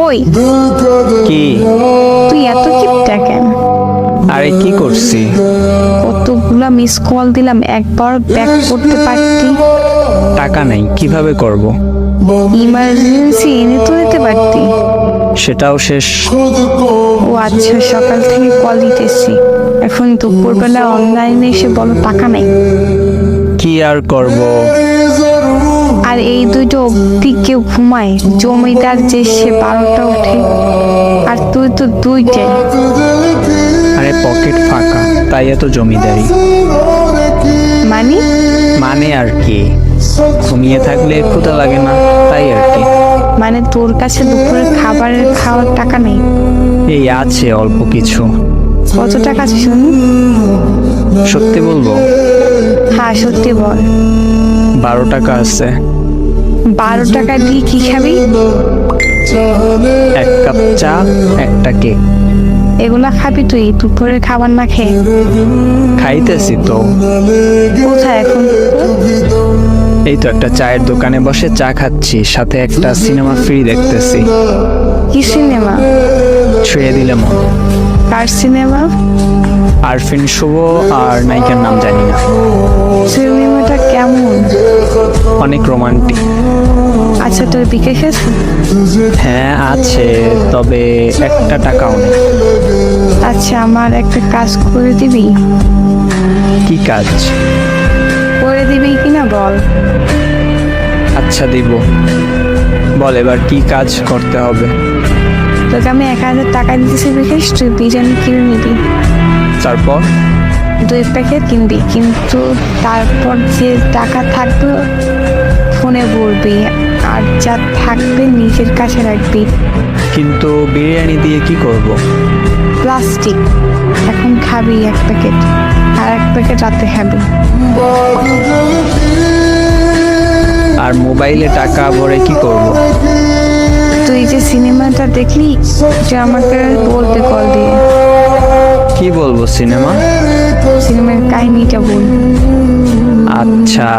ওই কি? তুই এত কিপটা কেন? আরে কি করছি? কতগুলা মিস কল দিলাম, একবার ব্যাক করতে পারতি। টাকা নাই, কিভাবে করব? ইমার্জেন্সি এনে তো দিতে পারতি। সেটাও শেষ। ও আচ্ছা, সকাল থেকে কল দিতেছি, এখন দুপুরবেলা অনলাইনে এসে বলো টাকা নাই। কি আর করব? আর এই দুটো অব্দি কেউ ঘুমায়? জমিদার যে সে 12টা উঠে, আর তুই তো 2টায়। আরে পকেট ফাঁকা, তাই এত জমিদারি। মানে মানে আর কি, ঘুমিয়ে থাকলে ক্ষুধা লাগে না, তাই আর কি। মানে তোর কাছে দুপুরের খাওয়ার টাকা নেই? এই আছে অল্প কিছু। কত টাকা আছে শুনি? সত্যি বলবো? হ্যাঁ সত্যি বল। 12 টাকা আছে। 12 টাকা দিয়ে কি খাবি? 1 কাপ চা, একটা কেক। এগুলা খাবি তুই দুপুরের খাবার না খেয়ে? খাইতেছি তো। কোথায় এখন? এই তো একটা চায়ের দোকানে বসে চা খাচ্ছি, সাথে একটা সিনেমা ফ্রি দেখতেছি। কি সিনেমা? ছুঁয়ে দিলে মন। কার সিনেমা? আরফিন শুভ আর নায়িকার নাম জানি না। সিনেমাটা কেমন? অনেক রোমান্টিক। আচ্ছা তোর বিকাশ আছে? হ্যাঁ আছে, তবে একটা টাকাও নেই। আচ্ছা আমার একটা কাজ করে দিবি? কি কাজ? করে দিবি কিনা বল। আচ্ছা দিব। বল এবার কি কাজ করতে হবে? তোকে আমি 1000 টাকা দিতেছি বিকাশ, তুই বিরিয়ানি কিনে নিবি। তারপর? 2 প্যাকেট কিনবি, কিন্তু তারপর যে টাকা থাকবে ফোনে বলবি, আর যা থাকবে নিজের কাছে রাখবি। কিন্তু বিরিয়ানি দিয়ে কি করব? প্লাস্টিক। এখন খাবি 1 প্যাকেট, আর 1 প্যাকেট রাতে খাবি। আর মোবাইলে টাকা ভরে কি করব? তুই যে সিনেমাটা দেখলি, যে আমাকে বলতে কল দিয়ে। কি বলবো? সিনেমার কাহিনীটা বল। আচ্ছা।